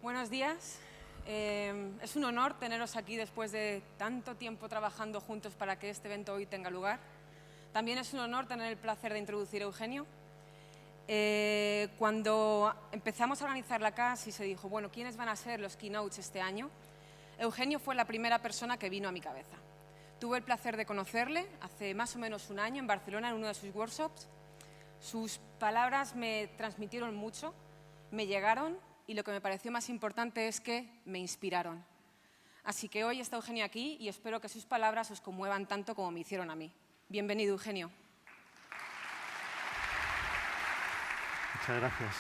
Buenos días. Es un honor teneros aquí después de tanto tiempo trabajando juntos para que este evento hoy tenga lugar. También es un honor tener el placer de introducir a Eugenio. Cuando empezamos a organizar la CAS y se dijo, bueno, ¿quiénes van a ser los keynotes este año? Eugenio fue la primera persona que vino a mi cabeza. Tuve el placer de conocerle hace más o menos un año en Barcelona en uno de sus workshops. Sus palabras me transmitieron mucho, me llegaron y lo que me pareció más importante es que me inspiraron. Así que hoy está Eugenio aquí y espero que sus palabras os conmuevan tanto como me hicieron a mí. Bienvenido, Eugenio. Muchas gracias.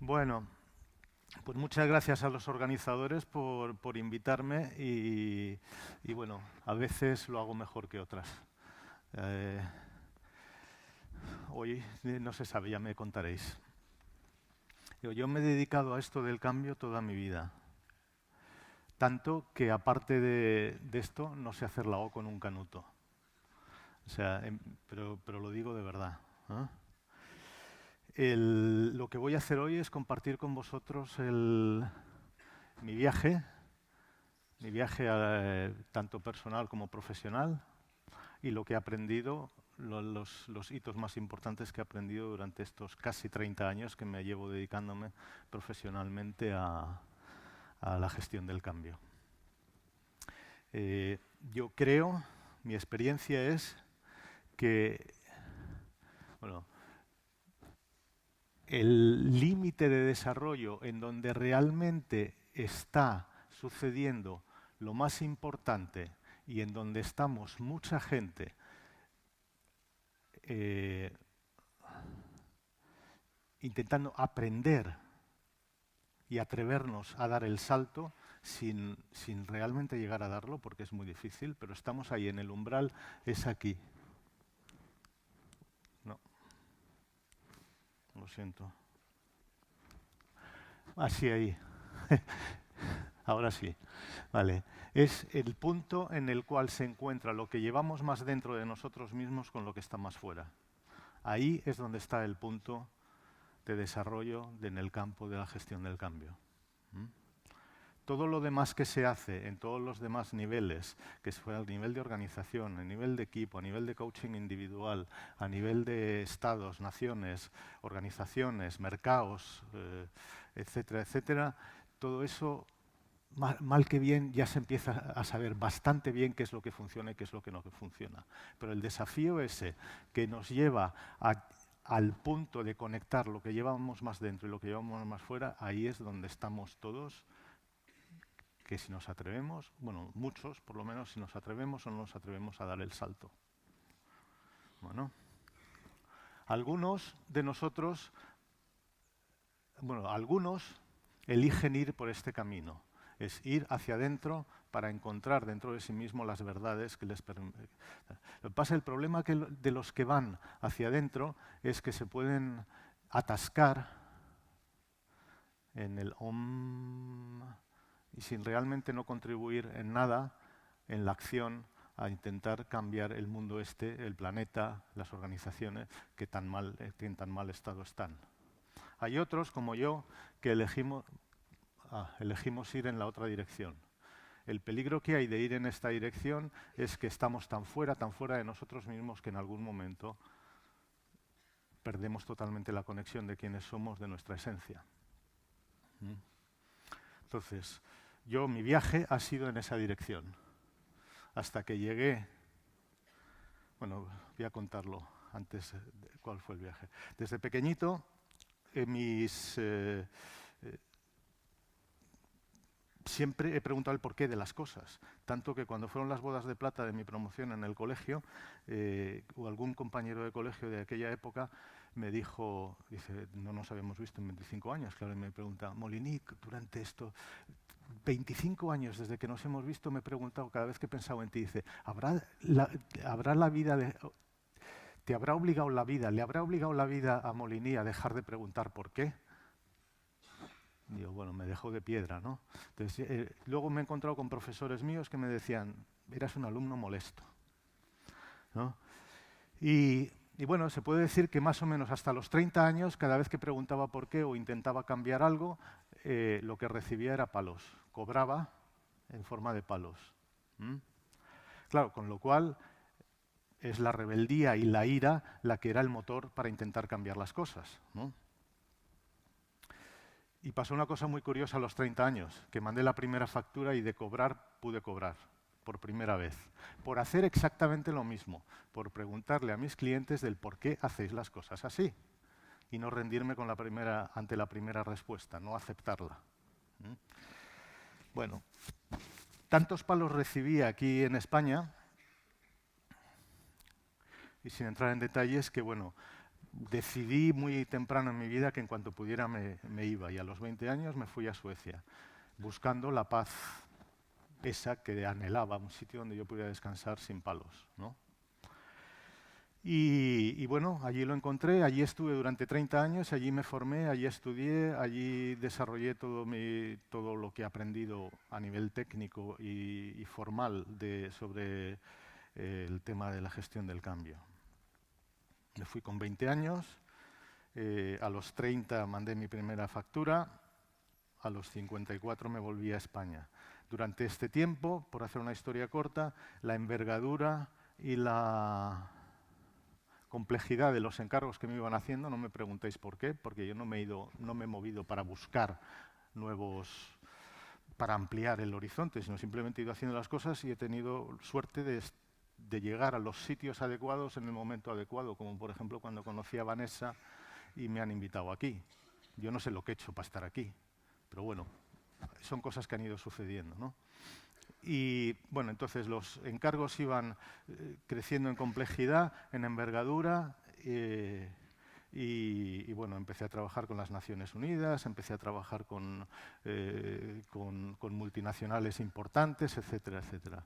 Bueno, pues muchas gracias a los organizadores por invitarme y bueno, a veces lo hago mejor que otras. Hoy no se sabe, ya me contaréis. Yo me he dedicado a esto del cambio toda mi vida. Tanto que aparte de esto no sé hacer la O con un canuto. O sea, pero lo digo de verdad. Lo que voy a hacer hoy es compartir con vosotros mi viaje tanto personal como profesional y lo que he aprendido, los hitos más importantes que he aprendido durante estos casi 30 años que me llevo dedicándome profesionalmente a la gestión del cambio. Yo creo, mi experiencia es que el límite de desarrollo en donde realmente está sucediendo lo más importante y en donde estamos mucha gente intentando aprender y atrevernos a dar el salto sin realmente llegar a darlo, porque es muy difícil, pero estamos ahí en el umbral, es aquí. No. Lo siento. Así ahí. Ahora sí. Vale. Es el punto en el cual se encuentra lo que llevamos más dentro de nosotros mismos con lo que está más fuera. Ahí es donde está el punto de desarrollo en el campo de la gestión del cambio. Todo lo demás que se hace en todos los demás niveles, que fue a nivel de organización, a nivel de equipo, a nivel de coaching individual, a nivel de estados, naciones, organizaciones, mercados, etcétera, etcétera, todo eso, mal que bien, ya se empieza a saber bastante bien qué es lo que funciona y qué es lo que no funciona. Pero el desafío ese que nos lleva al punto de conectar lo que llevamos más dentro y lo que llevamos más fuera, ahí es donde estamos todos, que si nos atrevemos, bueno, muchos por lo menos, si nos atrevemos o no nos atrevemos a dar el salto. Bueno, algunos de nosotros, algunos eligen ir por este camino, es ir hacia adentro para encontrar dentro de sí mismo las verdades que les permiten. Lo que pasa, el problema de los que van hacia adentro es que se pueden atascar en el y sin realmente no contribuir en nada en la acción a intentar cambiar el mundo el planeta, las organizaciones que en tan mal estado están. Hay otros, como yo, que elegimos ir en la otra dirección. El peligro que hay de ir en esta dirección es que estamos tan fuera de nosotros mismos que en algún momento perdemos totalmente la conexión de quiénes somos, de nuestra esencia. Entonces, mi viaje ha sido en esa dirección. Hasta que llegué, voy a contarlo antes de cuál fue el viaje. Desde pequeñito, siempre he preguntado el porqué de las cosas. Tanto que cuando fueron las bodas de plata de mi promoción en el colegio, o algún compañero de colegio de aquella época me dijo, dice, no nos habíamos visto en 25 años, claro, y me pregunta, Moliny, durante 25 años desde que nos hemos visto, me he preguntado cada vez que he pensado en ti, dice, ¿te habrá obligado la vida, le habrá obligado la vida a Moliny a dejar de preguntar por qué? Digo, bueno, me dejó de piedra, ¿no? Entonces, luego me he encontrado con profesores míos que me decían, eras un alumno molesto, ¿no? Y Y bueno, se puede decir que más o menos hasta los 30 años, cada vez que preguntaba por qué o intentaba cambiar algo, lo que recibía era palos. Cobraba en forma de palos. ¿Mm? Claro, con lo cual es la rebeldía y la ira la que era el motor para intentar cambiar las cosas, ¿no? Y pasó una cosa muy curiosa a los 30 años, que mandé la primera factura y de cobrar pude cobrar, por primera vez, por hacer exactamente lo mismo, por preguntarle a mis clientes del por qué hacéis las cosas así y no rendirme con ante la primera respuesta, no aceptarla. ¿Mm? Bueno, tantos palos recibí aquí en España, y sin entrar en detalles, que bueno, decidí muy temprano en mi vida que en cuanto pudiera me iba, y a los 20 años me fui a Suecia, buscando la paz esa que anhelaba, un sitio donde yo pudiera descansar sin palos, ¿no? Y bueno, allí lo encontré, allí estuve durante 30 años, allí me formé, allí estudié, allí desarrollé todo lo que he aprendido a nivel técnico y formal sobre el tema de la gestión del cambio. Me fui con 20 años, a los 30 mandé mi primera factura, a los 54 me volví a España. Durante este tiempo, por hacer una historia corta, la envergadura y la complejidad de los encargos que me iban haciendo, no me preguntéis por qué, porque yo no me he movido para buscar para ampliar el horizonte, sino simplemente he ido haciendo las cosas y he tenido suerte de llegar a los sitios adecuados en el momento adecuado, como por ejemplo cuando conocí a Vanessa y me han invitado aquí. Yo no sé lo que he hecho para estar aquí, pero bueno, son cosas que han ido sucediendo, ¿no? Y bueno, entonces los encargos iban creciendo en complejidad, en envergadura, y bueno, empecé a trabajar con las Naciones Unidas, empecé a trabajar con multinacionales importantes, etcétera, etcétera.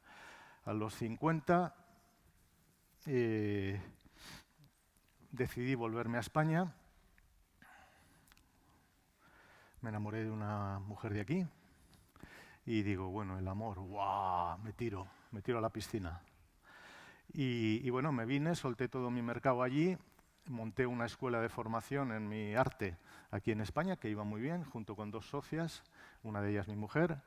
A los 50 decidí volverme a España. Me enamoré de una mujer de aquí y digo, bueno, el amor, ¡guau! Me tiro a la piscina. Y bueno, me vine, solté todo mi mercado allí, monté una escuela de formación en mi arte aquí en España, que iba muy bien, junto con 2 socias, una de ellas mi mujer.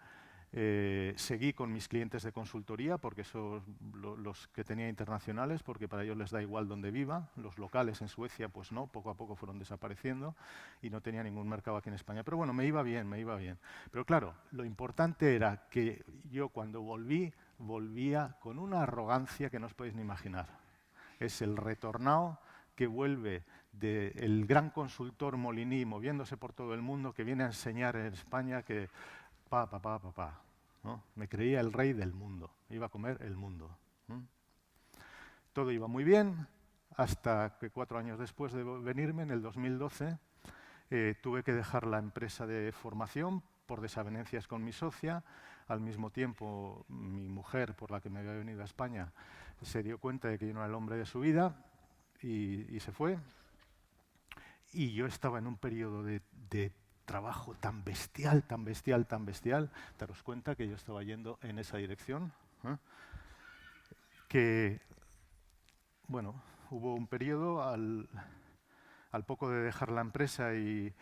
Seguí con mis clientes de consultoría, porque son los que tenía internacionales, porque para ellos les da igual donde viva. Los locales en Suecia, pues no, poco a poco fueron desapareciendo y no tenía ningún mercado aquí en España. Pero bueno, me iba bien. Pero claro, lo importante era que yo cuando volvía con una arrogancia que no os podéis ni imaginar. Es el retornado que vuelve del gran consultor Moliní moviéndose por todo el mundo, que viene a enseñar en España que ¿no? Me creía el rey del mundo, iba a comer el mundo. Todo iba muy bien, hasta que 4 años después de venirme, en el 2012, tuve que dejar la empresa de formación por desavenencias con mi socia. Al mismo tiempo, mi mujer, por la que me había venido a España, se dio cuenta de que yo no era el hombre de su vida y se fue. Y yo estaba en un periodo de trabajo tan bestial, daros cuenta que yo estaba yendo en esa dirección, que, bueno, hubo un periodo al poco de dejar la empresa y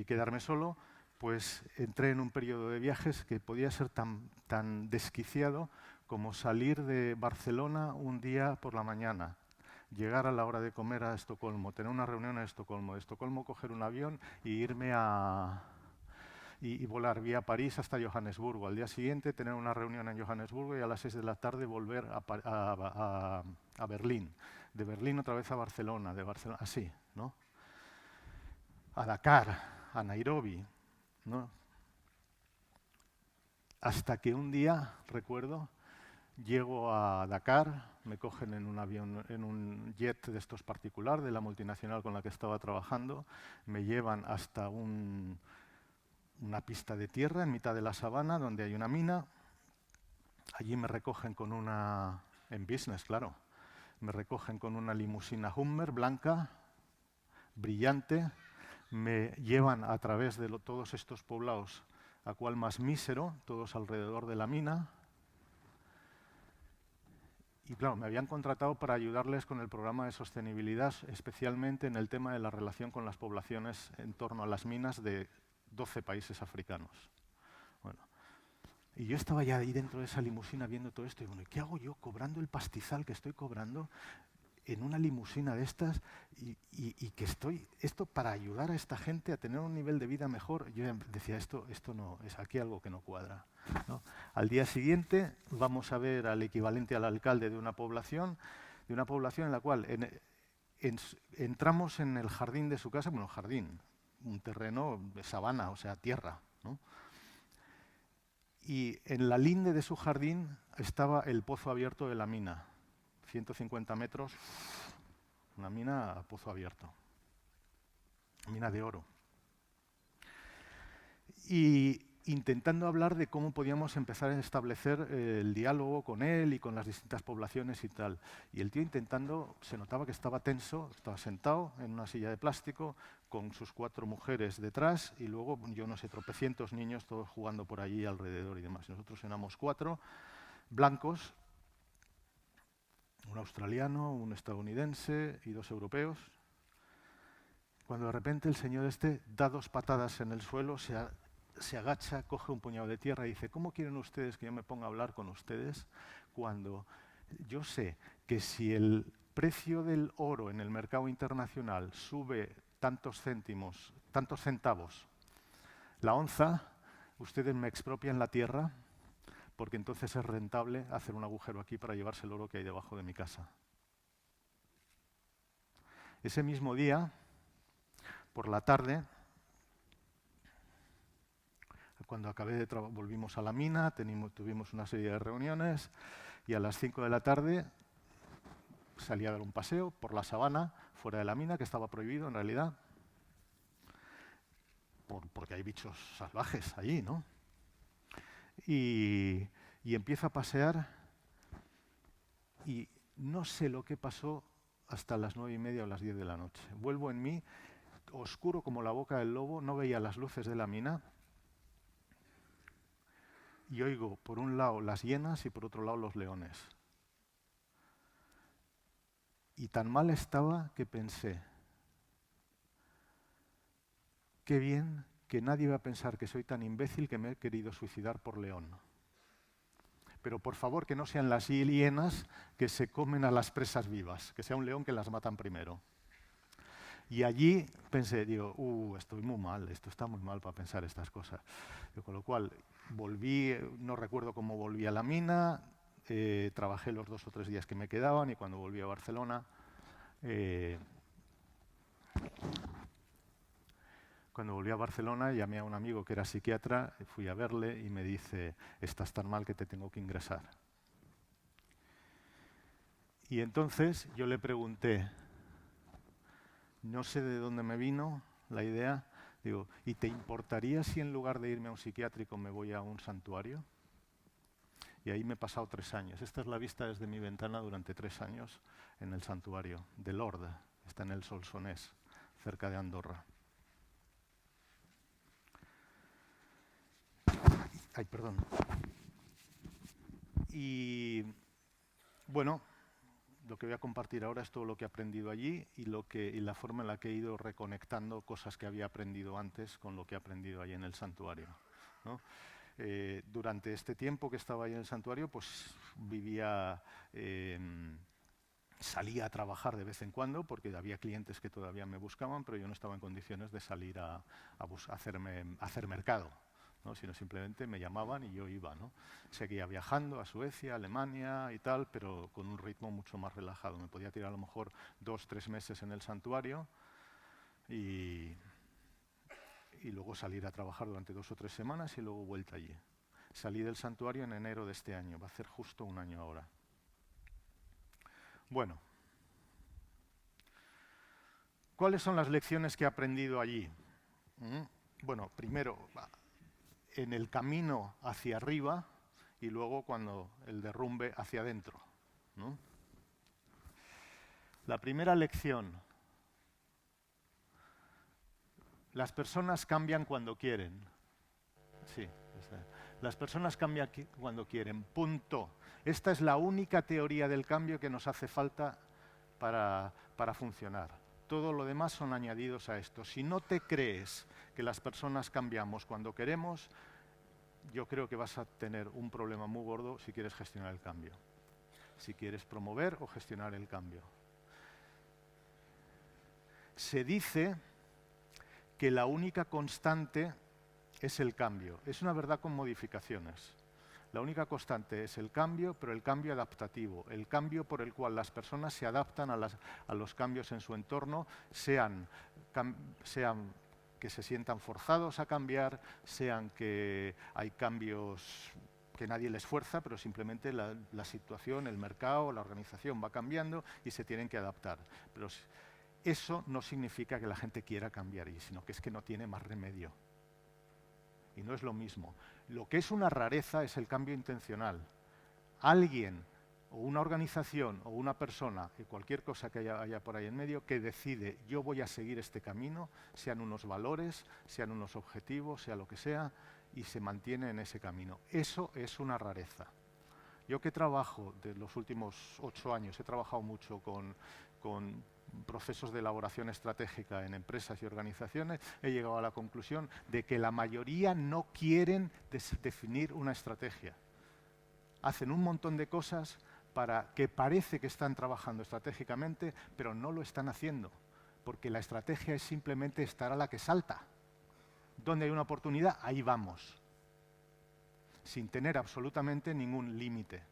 quedarme solo, pues entré en un periodo de viajes que podía ser tan desquiciado como salir de Barcelona un día por la mañana, llegar a la hora de comer a Estocolmo, tener una reunión en Estocolmo, de Estocolmo coger un avión y irme y volar vía París hasta Johannesburgo. Al día siguiente tener una reunión en Johannesburgo y a las 6 de la tarde volver a Berlín. De Berlín otra vez a Barcelona, de Barcelona, así, ¿no? A Dakar, a Nairobi, ¿no? Hasta que un día, recuerdo, llego a Dakar, me cogen en un avión, en un jet de estos particular, de la multinacional con la que estaba trabajando, me llevan hasta una pista de tierra en mitad de la sabana, donde hay una mina. Allí me recogen en business, claro, me recogen con una limusina Hummer blanca, brillante, me llevan a través de todos estos poblados, a cual más mísero, todos alrededor de la mina. Y claro, me habían contratado para ayudarles con el programa de sostenibilidad, especialmente en el tema de la relación con las poblaciones en torno a las minas de 12 países africanos. Bueno, y yo estaba ya ahí dentro de esa limusina viendo todo esto y bueno, ¿qué hago yo cobrando el pastizal que estoy cobrando en una limusina de estas y que esto para ayudar a esta gente a tener un nivel de vida mejor? Yo decía, esto no, es aquí algo que no cuadra, ¿no? Al día siguiente vamos a ver al equivalente al alcalde de una población en la cual entramos en el jardín de su casa, bueno, jardín, un terreno de sabana, o sea, tierra, ¿no? Y en la linde de su jardín estaba el pozo abierto de la mina. 150 metros, una mina a pozo abierto, mina de oro. Y intentando hablar de cómo podíamos empezar a establecer el diálogo con él y con las distintas poblaciones y tal. Y el tío intentando, se notaba que estaba tenso, estaba sentado en una silla de plástico con sus 4 mujeres detrás y luego, yo no sé, tropecientos niños todos jugando por allí alrededor y demás. Nosotros éramos 4 blancos, un australiano, un estadounidense y 2 europeos, cuando de repente el señor este da 2 patadas en el suelo, se agacha, coge un puñado de tierra y dice, ¿cómo quieren ustedes que yo me ponga a hablar con ustedes cuando yo sé que si el precio del oro en el mercado internacional sube tantos centavos la onza, ustedes me expropian la tierra? Porque entonces es rentable hacer un agujero aquí para llevarse el oro que hay debajo de mi casa. Ese mismo día, por la tarde, cuando acabé de trabajar, volvimos a la mina, tuvimos una serie de reuniones y a las 5 de la tarde salí a dar un paseo por la sabana, fuera de la mina, que estaba prohibido en realidad, porque hay bichos salvajes allí, ¿no? Y empiezo a pasear y no sé lo que pasó hasta las 9:30 o las 10 de la noche. Vuelvo en mí, oscuro como la boca del lobo, no veía las luces de la mina y oigo por un lado las hienas y por otro lado los leones. Y tan mal estaba que pensé, qué bien que nadie va a pensar que soy tan imbécil que me he querido suicidar por león. Pero por favor que no sean las hienas que se comen a las presas vivas, que sea un león que las matan primero. Y allí pensé, digo, estoy muy mal, esto está muy mal para pensar estas cosas. Con lo cual volví, no recuerdo cómo volví a la mina, trabajé los 2 o 3 días que me quedaban y cuando volví a Barcelona, llamé a un amigo que era psiquiatra, fui a verle y me dice, estás tan mal que te tengo que ingresar. Y entonces yo le pregunté, no sé de dónde me vino la idea, digo, ¿y te importaría si en lugar de irme a un psiquiátrico me voy a un santuario? Y ahí me he pasado 3 años. Esta es la vista desde mi ventana durante 3 años en el santuario de Lorda, está en el Solsonès, cerca de Andorra. Ay, perdón. Y bueno, lo que voy a compartir ahora es todo lo que he aprendido allí y la forma en la que he ido reconectando cosas que había aprendido antes con lo que he aprendido allí en el santuario, ¿no? Durante este tiempo que estaba ahí en el santuario, pues salía a trabajar de vez en cuando porque había clientes que todavía me buscaban, pero yo no estaba en condiciones de salir a hacer mercado, ¿no? Sino simplemente me llamaban y yo iba, ¿no? Seguía viajando a Suecia, Alemania y tal, pero con un ritmo mucho más relajado. Me podía tirar a lo mejor 2 o 3 meses en el santuario y luego salir a trabajar durante 2 o 3 semanas y luego vuelta allí. Salí del santuario en enero de este año, va a hacer justo 1 año ahora. Bueno, ¿cuáles son las lecciones que he aprendido allí? Bueno, primero, en el camino hacia arriba y luego cuando el derrumbe hacia adentro, ¿no? La primera lección: las personas cambian cuando quieren. Sí, Las personas cambian cuando quieren, punto. Esta es la única teoría del cambio que nos hace falta para funcionar. Todo lo demás son añadidos a esto. Si no te crees que las personas cambiamos cuando queremos, yo creo que vas a tener un problema muy gordo si quieres gestionar el cambio. Si quieres promover o gestionar el cambio. Se dice que la única constante es el cambio. Es una verdad con modificaciones. La única constante es el cambio, pero el cambio adaptativo, el cambio por el cual las personas se adaptan a los cambios en su entorno, sean que se sientan forzados a cambiar, sean que hay cambios que nadie les fuerza, pero simplemente la situación, el mercado, la organización va cambiando y se tienen que adaptar. Pero eso no significa que la gente quiera cambiar, sino que es que no tiene más remedio. Y no es lo mismo. Lo que es una rareza es el cambio intencional. Alguien, o una organización, o una persona, y cualquier cosa que haya por ahí en medio, que decide, yo voy a seguir este camino, sean unos valores, sean unos objetivos, sea lo que sea, y se mantiene en ese camino. Eso es una rareza. Yo que trabajo, de los últimos 8 años, he trabajado mucho con procesos de elaboración estratégica en empresas y organizaciones, he llegado a la conclusión de que la mayoría no quieren definir una estrategia. Hacen un montón de cosas para que parece que están trabajando estratégicamente, pero no lo están haciendo, porque la estrategia es simplemente estar a la que salta. Donde hay una oportunidad, ahí vamos, sin tener absolutamente ningún límite,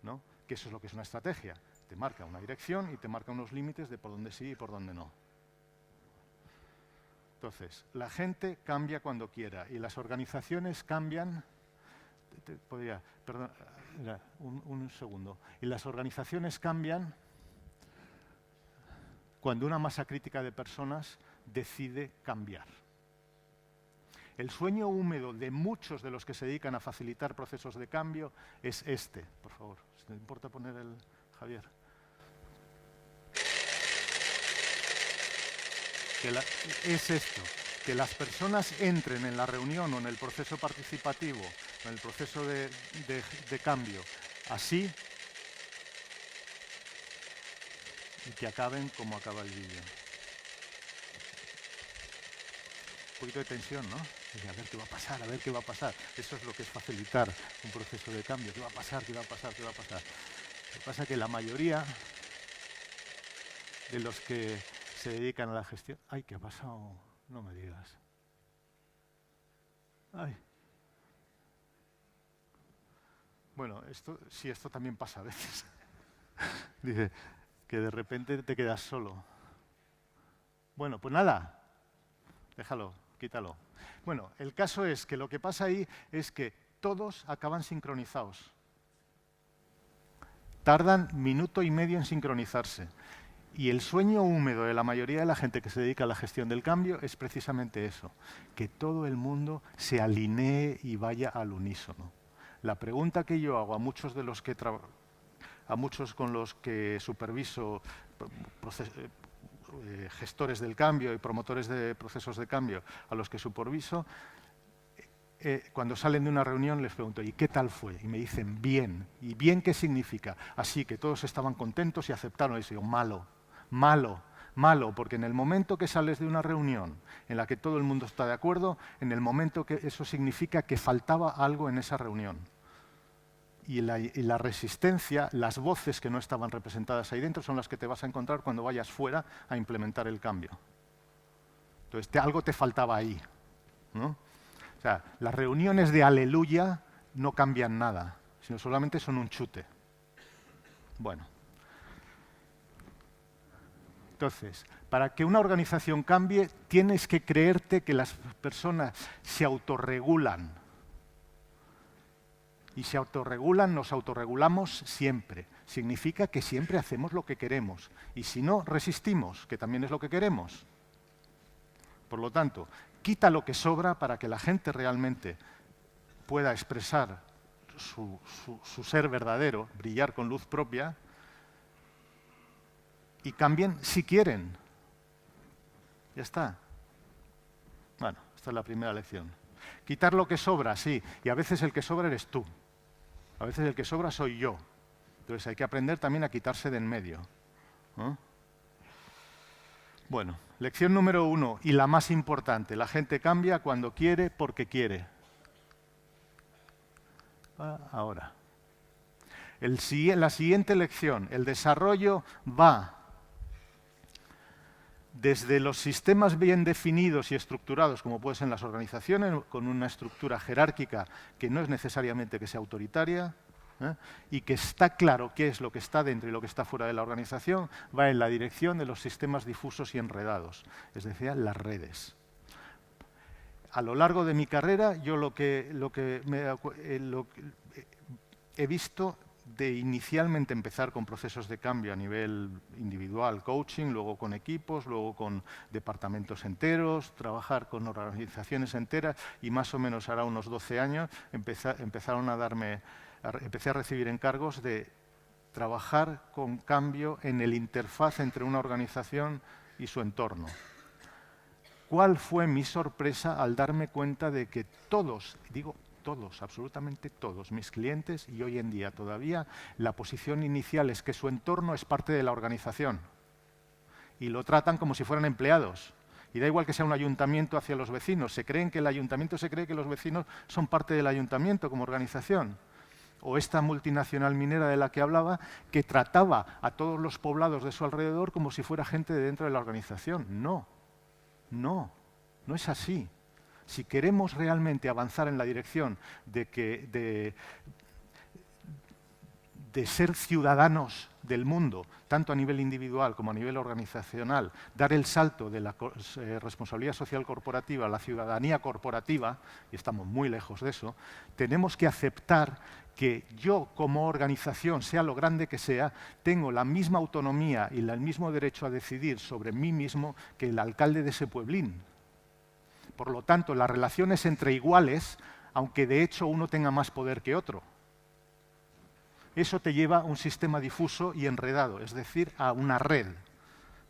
¿no? Que eso es lo que es una estrategia. Te marca una dirección y te marca unos límites de por dónde sí y por dónde no. Entonces, la gente cambia cuando quiera y las organizaciones cambian. Perdón, un segundo. Y las organizaciones cambian cuando una masa crítica de personas decide cambiar. El sueño húmedo de muchos de los que se dedican a facilitar procesos de cambio es este. Por favor, si te importa poner el Javier. Es esto, que las personas entren en la reunión o en el proceso participativo, en el proceso de cambio, así, y que acaben como acaba el vídeo. Un poquito de tensión, ¿no? A ver qué va a pasar, a ver qué va a pasar. Eso es lo que es facilitar un proceso de cambio. ¿Qué va a pasar? ¿Qué va a pasar? ¿Qué va a pasar? Lo que pasa es que la mayoría de los que se dedican a la gestión... ¡Ay, qué ha pasado! No me digas. ¡Ay! Bueno, esto también pasa a veces. Dice que de repente te quedas solo. Bueno, pues nada. Déjalo, quítalo. Bueno, el caso es que lo que pasa ahí es que todos acaban sincronizados. Tardan 1,5 minutos en sincronizarse. Y el sueño húmedo de la mayoría de la gente que se dedica a la gestión del cambio es precisamente eso, que todo el mundo se alinee y vaya al unísono. La pregunta que yo hago a muchos con los que superviso, gestores del cambio y promotores de procesos de cambio, a los que superviso, cuando salen de una reunión les pregunto, ¿y qué tal fue? Y me dicen, bien. ¿Y bien qué significa? Así que todos estaban contentos y aceptaron. Y yo digo, malo. Malo, malo, porque en el momento que sales de una reunión en la que todo el mundo está de acuerdo, en el momento que eso significa que faltaba algo en esa reunión. Y la resistencia, las voces que no estaban representadas ahí dentro son las que te vas a encontrar cuando vayas fuera a implementar el cambio. Entonces, algo te faltaba ahí, ¿no? O sea, las reuniones de aleluya no cambian nada, sino solamente son un chute. Bueno. Entonces, para que una organización cambie, tienes que creerte que las personas se autorregulan. Y se autorregulan, nos autorregulamos siempre. Significa que siempre hacemos lo que queremos. Y si no, resistimos, que también es lo que queremos. Por lo tanto, quita lo que sobra para que la gente realmente pueda expresar su ser verdadero, brillar con luz propia, y cambien si quieren. Ya está. Bueno, esta es la primera lección. Quitar lo que sobra, sí, y a veces el que sobra eres tú. A veces el que sobra soy yo. Entonces hay que aprender también a quitarse de en medio, ¿no? Bueno, lección número 1, y la más importante. La gente cambia cuando quiere, porque quiere. Ahora. La siguiente lección, el desarrollo va desde los sistemas bien definidos y estructurados, como puede ser en las organizaciones, con una estructura jerárquica que no es necesariamente que sea autoritaria, y que está claro qué es lo que está dentro y lo que está fuera de la organización, va en la dirección de los sistemas difusos y enredados, es decir, las redes. A lo largo de mi carrera, yo lo que he visto de inicialmente empezar con procesos de cambio a nivel individual, coaching, luego con equipos, luego con departamentos enteros, trabajar con organizaciones enteras, y más o menos hará unos 12 años empecé a recibir encargos de trabajar con cambio en el interfaz entre una organización y su entorno. ¿Cuál fue mi sorpresa al darme cuenta de que todos, digo todos, absolutamente todos mis clientes, y hoy en día todavía, la posición inicial es que su entorno es parte de la organización y lo tratan como si fueran empleados? Y da igual que sea un ayuntamiento hacia los vecinos, el ayuntamiento se cree que los vecinos son parte del ayuntamiento como organización. O esta multinacional minera de la que hablaba, que trataba a todos los poblados de su alrededor como si fuera gente de dentro de la organización. No, no es así. Si queremos realmente avanzar en la dirección de ser ciudadanos del mundo, tanto a nivel individual como a nivel organizacional, dar el salto de la responsabilidad social corporativa a la ciudadanía corporativa, y estamos muy lejos de eso, tenemos que aceptar que yo como organización, sea lo grande que sea, tengo la misma autonomía y el mismo derecho a decidir sobre mí mismo que el alcalde de ese pueblín. Por lo tanto, las relaciones entre iguales, aunque de hecho uno tenga más poder que otro. Eso te lleva a un sistema difuso y enredado, es decir, a una red,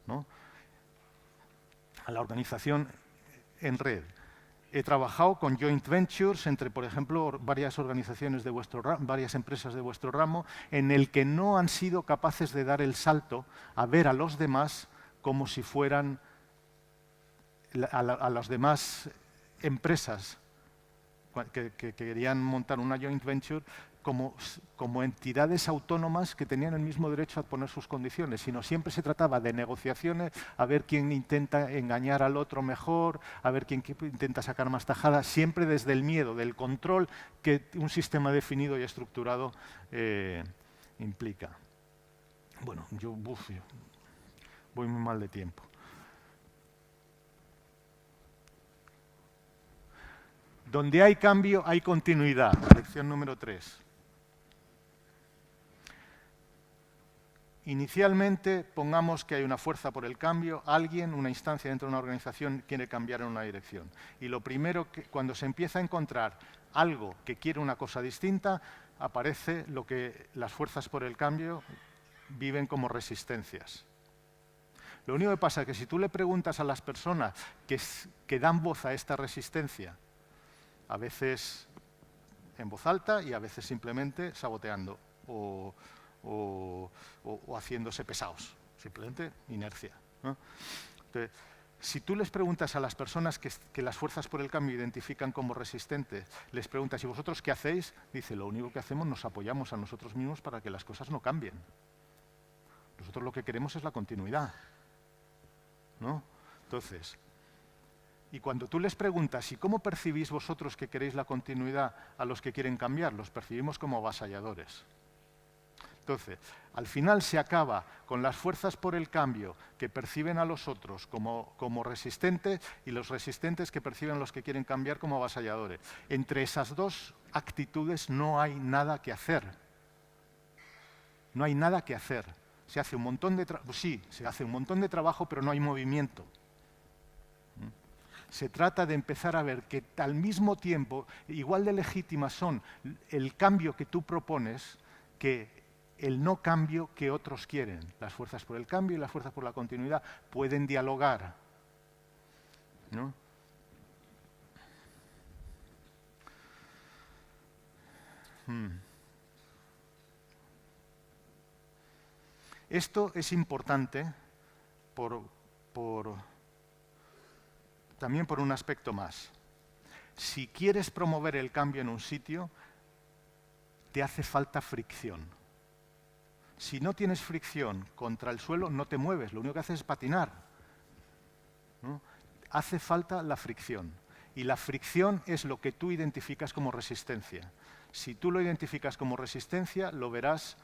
¿no? A la organización en red. He trabajado con joint ventures entre, por ejemplo, varias organizaciones de varias empresas de vuestro ramo, en el que no han sido capaces de dar el salto a ver a los demás como si fueran a las demás empresas que querían montar una joint venture como entidades autónomas que tenían el mismo derecho a poner sus condiciones, sino siempre se trataba de negociaciones, a ver quién intenta engañar al otro mejor, a ver quién intenta sacar más tajada, siempre desde el miedo, del control que un sistema definido y estructurado implica. Bueno, yo voy muy mal de tiempo. Donde hay cambio, hay continuidad. Lección número 3. Inicialmente, pongamos que hay una fuerza por el cambio, alguien, una instancia dentro de una organización quiere cambiar en una dirección. Y lo primero, cuando se empieza a encontrar algo que quiere una cosa distinta, aparece lo que las fuerzas por el cambio viven como resistencias. Lo único que pasa es que si tú le preguntas a las personas que dan voz a esta resistencia, a veces en voz alta y a veces simplemente saboteando o haciéndose pesados, simplemente inercia, ¿no? Entonces, si tú les preguntas a las personas que las fuerzas por el cambio identifican como resistentes, les preguntas, ¿y vosotros qué hacéis? Dice, lo único que hacemos, nos apoyamos a nosotros mismos para que las cosas no cambien. Nosotros lo que queremos es la continuidad, ¿no? Entonces, y cuando tú les preguntas, ¿y cómo percibís vosotros que queréis la continuidad a los que quieren cambiar? Los percibimos como avasalladores. Entonces, al final se acaba con las fuerzas por el cambio que perciben a los otros como resistentes y los resistentes que perciben a los que quieren cambiar como avasalladores. Entre esas dos actitudes no hay nada que hacer. No hay nada que hacer. Se hace un montón de trabajo, sí, se hace un montón de trabajo, pero no hay movimiento. Se trata de empezar a ver que al mismo tiempo, igual de legítimas son el cambio que tú propones que el no cambio que otros quieren. Las fuerzas por el cambio y las fuerzas por la continuidad pueden dialogar, ¿no? Esto es importante también por un aspecto más. Si quieres promover el cambio en un sitio, te hace falta fricción. Si no tienes fricción contra el suelo, no te mueves, lo único que haces es patinar, ¿no? Hace falta la fricción. Y la fricción es lo que tú identificas como resistencia. Si tú lo identificas como resistencia, lo verás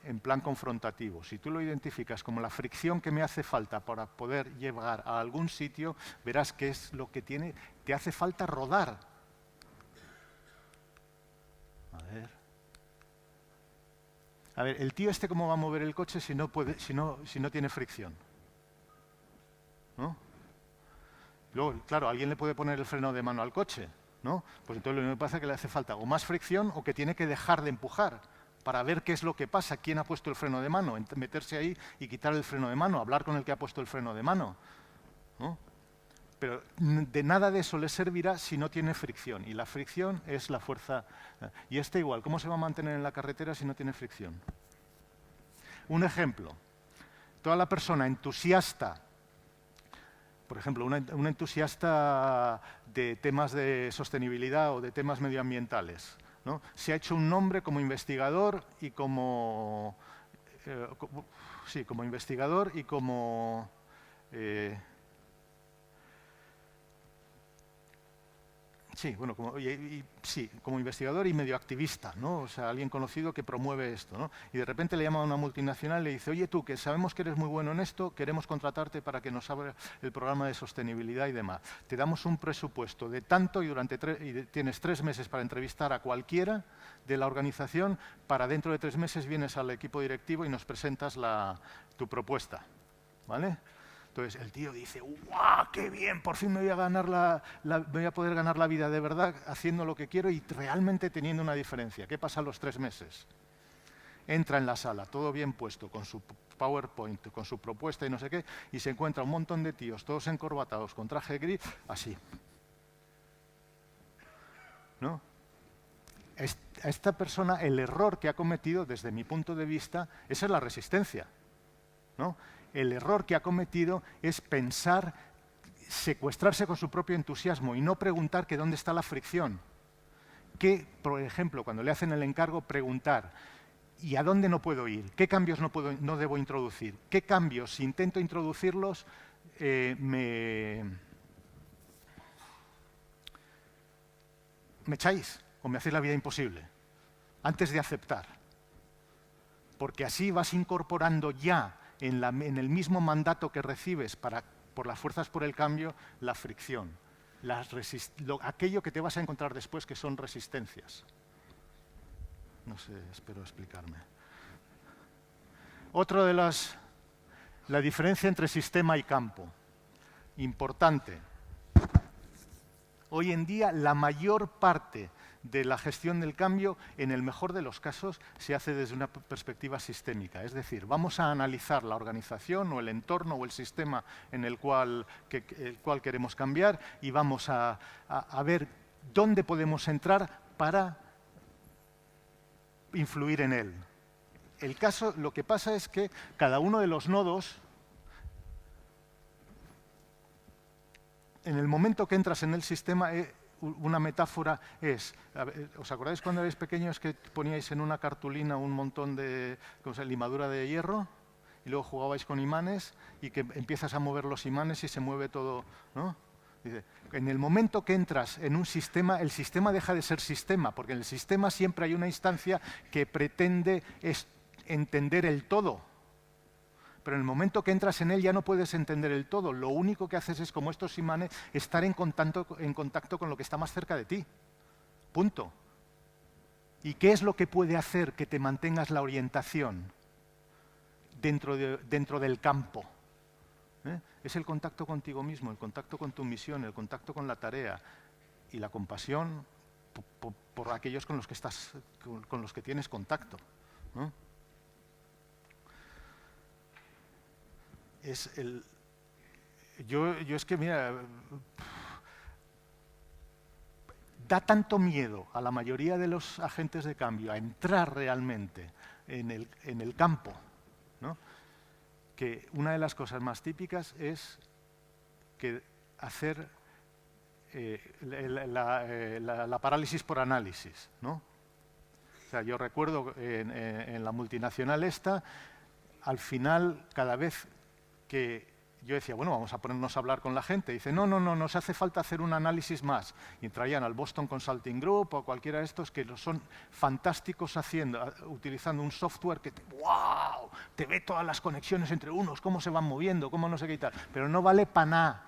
en plan confrontativo. Si tú lo identificas como la fricción que me hace falta para poder llegar a algún sitio, verás que es lo que te hace falta rodar. A ver, el tío este cómo va a mover el coche si no tiene fricción, ¿no? Luego, claro, alguien le puede poner el freno de mano al coche, ¿no? Pues entonces lo único que pasa es que le hace falta o más fricción o que tiene que dejar de empujar para ver qué es lo que pasa, quién ha puesto el freno de mano, meterse ahí y quitar el freno de mano, hablar con el que ha puesto el freno de mano, ¿no? Pero de nada de eso le servirá si no tiene fricción, y la fricción es la fuerza. Y este igual, ¿cómo se va a mantener en la carretera si no tiene fricción? Un ejemplo, toda la persona entusiasta, por ejemplo, una entusiasta de temas de sostenibilidad o de temas medioambientales, ¿no? Se ha hecho un nombre como investigador y como investigador y como como investigador y medio activista, ¿no? O sea, alguien conocido que promueve esto, ¿no? Y de repente le llama a una multinacional y le dice, oye tú, que sabemos que eres muy bueno en esto, queremos contratarte para que nos abra el programa de sostenibilidad y demás. Te damos un presupuesto de tanto y tienes 3 meses para entrevistar a cualquiera de la organización, para dentro de 3 meses vienes al equipo directivo y nos presentas tu propuesta, ¿vale? Entonces el tío dice, ¡guau, qué bien! Por fin me voy a poder ganar la vida de verdad haciendo lo que quiero y realmente teniendo una diferencia. ¿Qué pasa a los 3 meses? Entra en la sala, todo bien puesto, con su PowerPoint, con su propuesta y no sé qué, y se encuentra un montón de tíos, todos encorbatados, con traje gris, así, ¿no? A esta persona el error que ha cometido, desde mi punto de vista, esa es la resistencia, ¿no? El error que ha cometido es pensar, secuestrarse con su propio entusiasmo y no preguntar que dónde está la fricción. Que, por ejemplo, cuando le hacen el encargo, preguntar, ¿y a dónde no puedo ir? ¿Qué cambios no debo introducir? ¿Qué cambios, si intento introducirlos, me echáis o me hacéis la vida imposible? Antes de aceptar. Porque así vas incorporando ya en el mismo mandato que recibes por las fuerzas por el cambio, la fricción, aquello que te vas a encontrar después que son resistencias. No sé, espero explicarme. Otro de la diferencia entre sistema y campo. Importante. Hoy en día la mayor parte de la gestión del cambio, en el mejor de los casos, se hace desde una perspectiva sistémica. Es decir, vamos a analizar la organización o el entorno o el sistema en el cual queremos cambiar y vamos a ver dónde podemos entrar para influir en él. Lo que pasa es que cada uno de los nodos, en el momento que entras en el sistema, una metáfora es, ¿os acordáis cuando erais pequeños que poníais en una cartulina un montón de limadura de hierro y luego jugabais con imanes y que empiezas a mover los imanes y se mueve todo, ¿no? Dice, en el momento que entras en un sistema, el sistema deja de ser sistema, porque en el sistema siempre hay una instancia que pretende entender el todo. Pero en el momento que entras en él ya no puedes entender el todo. Lo único que haces es, como estos imanes, estar en contacto con lo que está más cerca de ti. Punto. ¿Y qué es lo que puede hacer que te mantengas la orientación dentro del campo? Es el contacto contigo mismo, el contacto con tu misión, el contacto con la tarea y la compasión por aquellos con los que tienes contacto, ¿no? Yo es que, mira, da tanto miedo a la mayoría de los agentes de cambio a entrar realmente en el campo, ¿no? Que una de las cosas más típicas es que hacer la parálisis por análisis, ¿no? O sea, yo recuerdo en la multinacional esta, al final, cada vez que yo decía, bueno, vamos a ponernos a hablar con la gente, dice, no, nos hace falta hacer un análisis más. Y traían al Boston Consulting Group o cualquiera de estos que son fantásticos utilizando un software que ¡wow! Te ve todas las conexiones entre unos, cómo se van moviendo, cómo no sé qué y tal. Pero no vale para nada,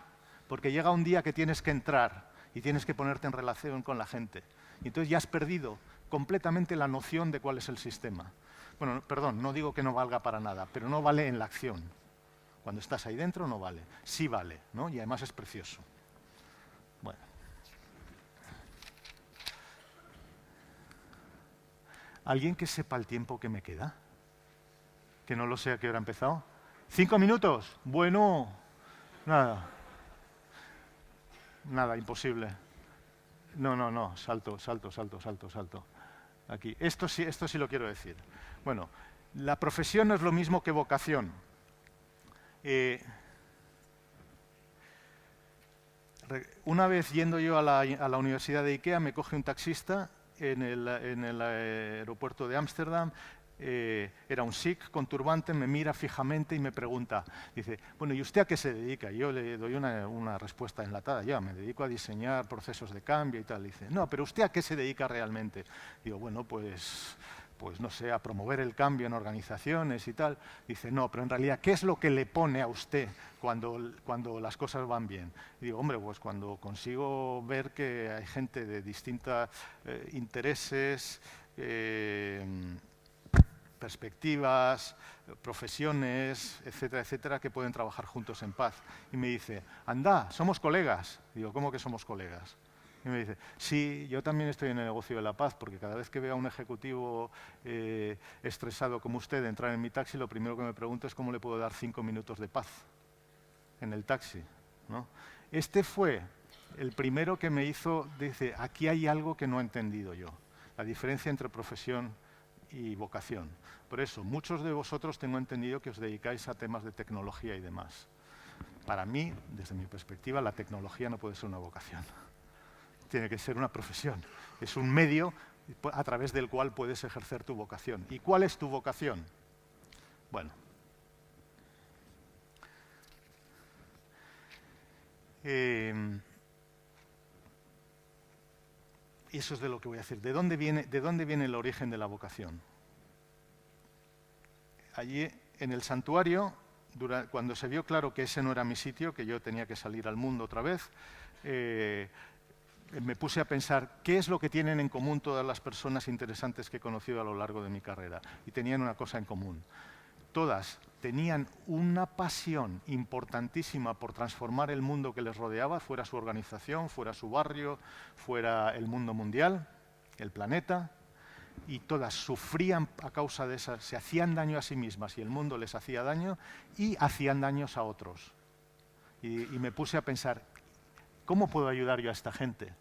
porque llega un día que tienes que entrar y tienes que ponerte en relación con la gente. Y entonces ya has perdido completamente la noción de cuál es el sistema. Bueno, perdón, no digo que no valga para nada, pero no vale en la acción. Cuando estás ahí dentro no vale. Sí vale, ¿no? Y además es precioso. Bueno. ¿Alguien que sepa el tiempo que me queda? Que no lo sé a qué hora ha empezado. ¿5 minutos? Bueno, nada. Nada, imposible. No, salto. Aquí. Esto sí lo quiero decir. Bueno, la profesión no es lo mismo que vocación. Una vez yendo yo a la Universidad de Ikea, me coge un taxista en el aeropuerto de Ámsterdam. Era un sikh con turbante, me mira fijamente y me pregunta, dice, bueno, ¿y usted a qué se dedica? Yo le doy una respuesta enlatada, ya, me dedico a diseñar procesos de cambio y tal. Dice, no, pero ¿usted a qué se dedica realmente? Digo, bueno, pues no sé, a promover el cambio en organizaciones y tal. Dice, no, pero en realidad, ¿qué es lo que le pone a usted cuando las cosas van bien? Y digo, hombre, pues cuando consigo ver que hay gente de distintos intereses, perspectivas, profesiones, etcétera, etcétera, que pueden trabajar juntos en paz. Y me dice, anda, somos colegas. Digo, ¿cómo que somos colegas? Y me dice, sí, yo también estoy en el negocio de la paz, porque cada vez que veo a un ejecutivo estresado como usted entrar en mi taxi, lo primero que me pregunto es cómo le puedo dar 5 minutos de paz en el taxi, ¿no? Este fue el primero que me hizo, dice, aquí hay algo que no he entendido yo, la diferencia entre profesión y vocación. Por eso, muchos de vosotros tengo entendido que os dedicáis a temas de tecnología y demás. Para mí, desde mi perspectiva, la tecnología no puede ser una vocación. Tiene que ser una profesión. Es un medio a través del cual puedes ejercer tu vocación. ¿Y cuál es tu vocación? Bueno. Eso es de lo que voy a decir. ¿De dónde viene el origen de la vocación? Allí, en el santuario, cuando se vio claro que ese no era mi sitio, que yo tenía que salir al mundo otra vez, me puse a pensar qué es lo que tienen en común todas las personas interesantes que he conocido a lo largo de mi carrera. Y tenían una cosa en común. Todas tenían una pasión importantísima por transformar el mundo que les rodeaba, fuera su organización, fuera su barrio, fuera el mundo mundial, el planeta, y todas sufrían a causa de esas, se hacían daño a sí mismas y el mundo les hacía daño y hacían daños a otros. Y me puse a pensar, ¿cómo puedo ayudar yo a esta gente?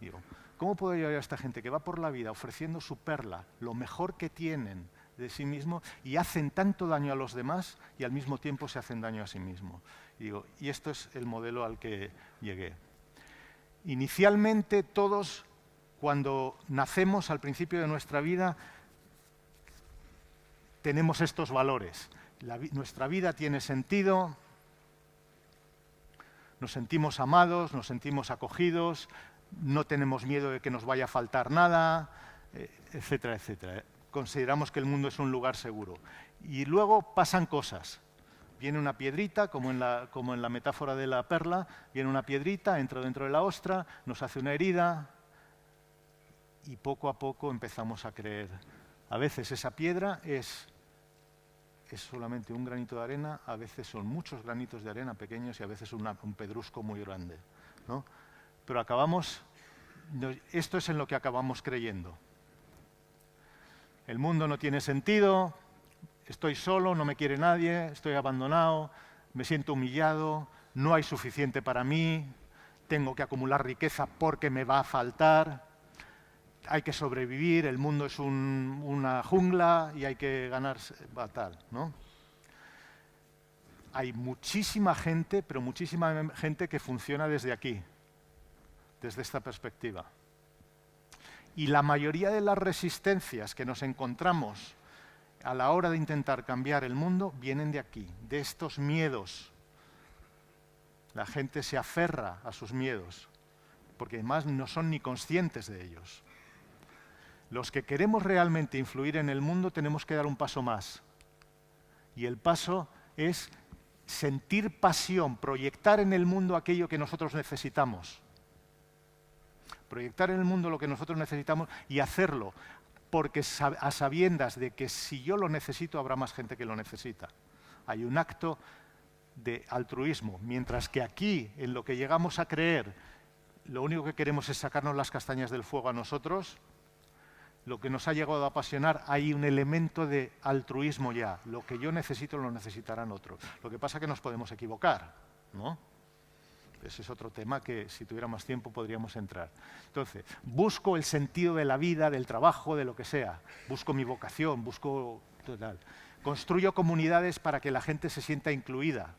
Digo, ¿cómo puedo ayudar yo a esta gente que va por la vida ofreciendo su perla, lo mejor que tienen de sí mismo, y hacen tanto daño a los demás y al mismo tiempo se hacen daño a sí mismo? Y esto es el modelo al que llegué. Inicialmente todos, cuando nacemos al principio de nuestra vida, tenemos estos valores. Nuestra vida tiene sentido, nos sentimos amados, nos sentimos acogidos, no tenemos miedo de que nos vaya a faltar nada, etcétera, etcétera. Consideramos que el mundo es un lugar seguro. Y luego pasan cosas. Viene una piedrita, como en la metáfora de la perla, viene una piedrita, entra dentro de la ostra, nos hace una herida y poco a poco empezamos a creer. A veces esa piedra es solamente un granito de arena, a veces son muchos granitos de arena pequeños y a veces un pedrusco muy grande, ¿no? Pero esto es en lo que acabamos creyendo. El mundo no tiene sentido, estoy solo, no me quiere nadie, estoy abandonado, me siento humillado, no hay suficiente para mí, tengo que acumular riqueza porque me va a faltar, hay que sobrevivir, el mundo es una jungla y hay que ganarse, tal, ¿no? Hay muchísima gente, pero muchísima gente que funciona desde aquí, desde esta perspectiva. Y la mayoría de las resistencias que nos encontramos a la hora de intentar cambiar el mundo vienen de aquí, de estos miedos. La gente se aferra a sus miedos, porque además no son ni conscientes de ellos. Los que queremos realmente influir en el mundo tenemos que dar un paso más. Y el paso es sentir pasión, proyectar en el mundo aquello que nosotros necesitamos. Proyectar en el mundo lo que nosotros necesitamos y hacerlo, porque a sabiendas de que si yo lo necesito, habrá más gente que lo necesita. Hay un acto de altruismo, mientras que aquí, en lo que llegamos a creer, lo único que queremos es sacarnos las castañas del fuego a nosotros, lo que nos ha llegado a apasionar, hay un elemento de altruismo ya. Lo que yo necesito lo necesitarán otros. Lo que pasa es que nos podemos equivocar, ¿no? Ese es otro tema que, si tuviera más tiempo, podríamos entrar. Entonces, busco el sentido de la vida, del trabajo, de lo que sea. Busco mi vocación, busco total. Construyo comunidades para que la gente se sienta incluida,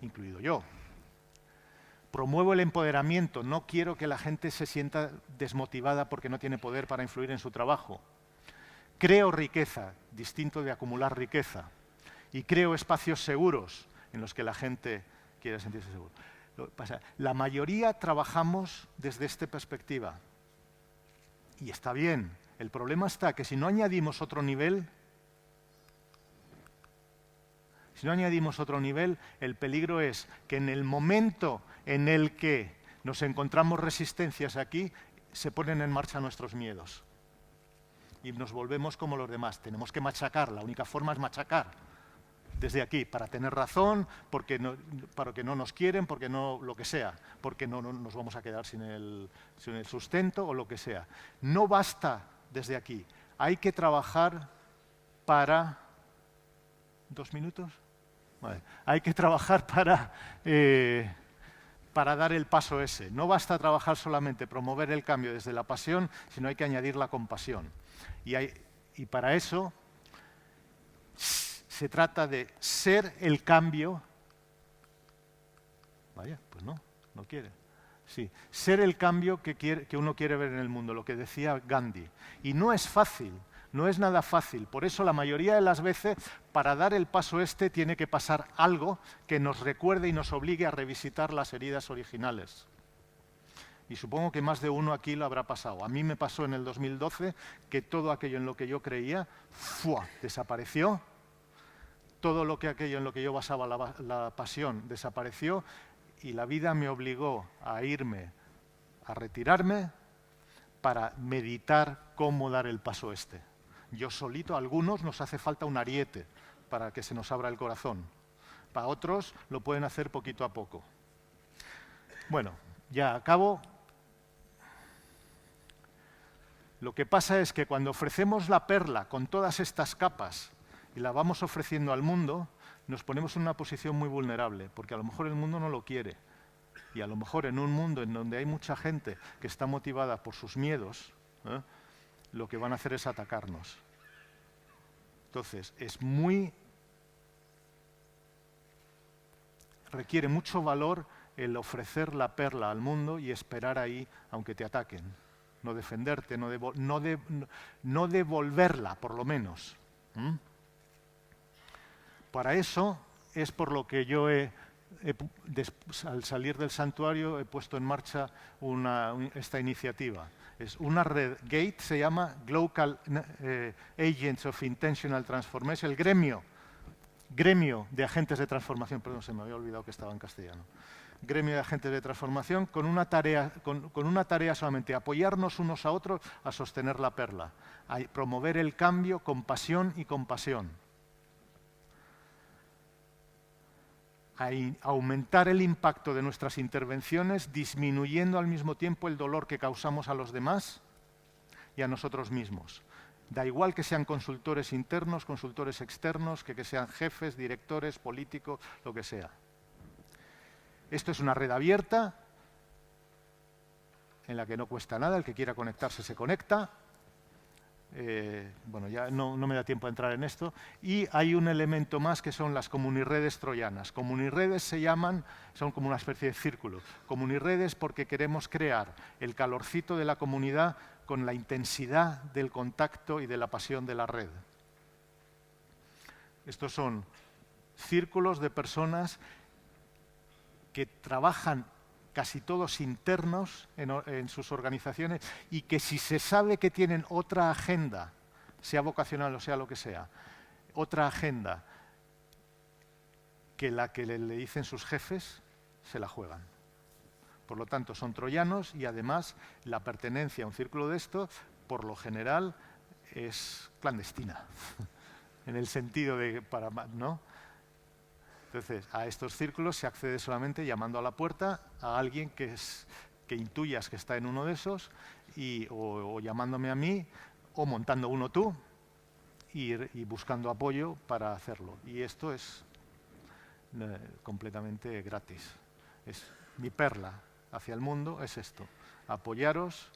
incluido yo. Promuevo el empoderamiento. No quiero que la gente se sienta desmotivada porque no tiene poder para influir en su trabajo. Creo riqueza, distinto de acumular riqueza. Y creo espacios seguros en los que la gente quiera sentirse segura. La mayoría trabajamos desde esta perspectiva. Y está bien. El problema está que si no añadimos otro nivel, el peligro es que en el momento en el que nos encontramos resistencias aquí, se ponen en marcha nuestros miedos. Y nos volvemos como los demás. Tenemos que machacar. La única forma es machacar. Desde aquí, para tener razón, para que no nos quieren, porque no lo que sea, porque no nos vamos a quedar sin el sustento o lo que sea. No basta desde aquí. Hay que trabajar para... ¿2 minutos? Vale. Hay que trabajar para dar el paso ese. No basta trabajar solamente, promover el cambio desde la pasión, sino hay que añadir la compasión. Y para eso... se trata de ser el cambio. Vaya, pues no quiere. Sí, ser el cambio que uno quiere ver en el mundo, lo que decía Gandhi. Y no es fácil, no es nada fácil. Por eso la mayoría de las veces, para dar el paso tiene que pasar algo que nos recuerde y nos obligue a revisitar las heridas originales. Y supongo que más de uno aquí lo habrá pasado. A mí me pasó en el 2012 que todo aquello en lo que yo creía, desapareció. Todo aquello en lo que yo basaba la pasión desapareció y la vida me obligó a irme, a retirarme para meditar cómo dar el paso Yo solito, a algunos nos hace falta un ariete para que se nos abra el corazón. Para otros lo pueden hacer poquito a poco. Bueno, ya acabo. Lo que pasa es que cuando ofrecemos la perla con todas estas capas y la vamos ofreciendo al mundo, nos ponemos en una posición muy vulnerable, porque a lo mejor el mundo no lo quiere. Y a lo mejor en un mundo en donde hay mucha gente que está motivada por sus miedos, lo que van a hacer es atacarnos. Entonces, requiere mucho valor el ofrecer la perla al mundo y esperar ahí, aunque te ataquen. No defenderte, no devolverla, por lo menos. Para eso es por lo que yo al salir del santuario he puesto en marcha esta iniciativa. Es una red, GATE se llama Global Agents of Intentional Transformation, el gremio de agentes de transformación, perdón, se me había olvidado que estaba en castellano. Gremio de agentes de transformación con una tarea solamente, apoyarnos unos a otros a sostener la perla, a promover el cambio con pasión y compasión. A aumentar el impacto de nuestras intervenciones, disminuyendo al mismo tiempo el dolor que causamos a los demás y a nosotros mismos. Da igual que sean consultores internos, consultores externos, que sean jefes, directores, políticos, lo que sea. Esto es una red abierta en la que no cuesta nada, el que quiera conectarse se conecta. Bueno, ya no me da tiempo a entrar en esto. Y hay un elemento más que son las comuniredes troyanas. Comuniredes se llaman, son como una especie de círculo. Comuniredes porque queremos crear el calorcito de la comunidad con la intensidad del contacto y de la pasión de la red. Estos son círculos de personas que trabajan casi todos internos en sus organizaciones y que si se sabe que tienen otra agenda, sea vocacional o sea lo que sea, otra agenda que la que le dicen sus jefes, se la juegan. Por lo tanto, son troyanos y además la pertenencia a un círculo de estos, por lo general, es clandestina, en el sentido de, ¿no? Entonces, a estos círculos se accede solamente llamando a la puerta a alguien que intuyas que está en uno de esos, o llamándome a mí, o montando uno tú, y buscando apoyo para hacerlo. Y esto es completamente gratis. Es mi perla hacia el mundo, es esto. Apoyaros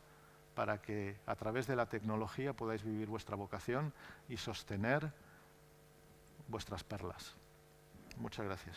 para que a través de la tecnología podáis vivir vuestra vocación y sostener vuestras perlas. Muchas gracias.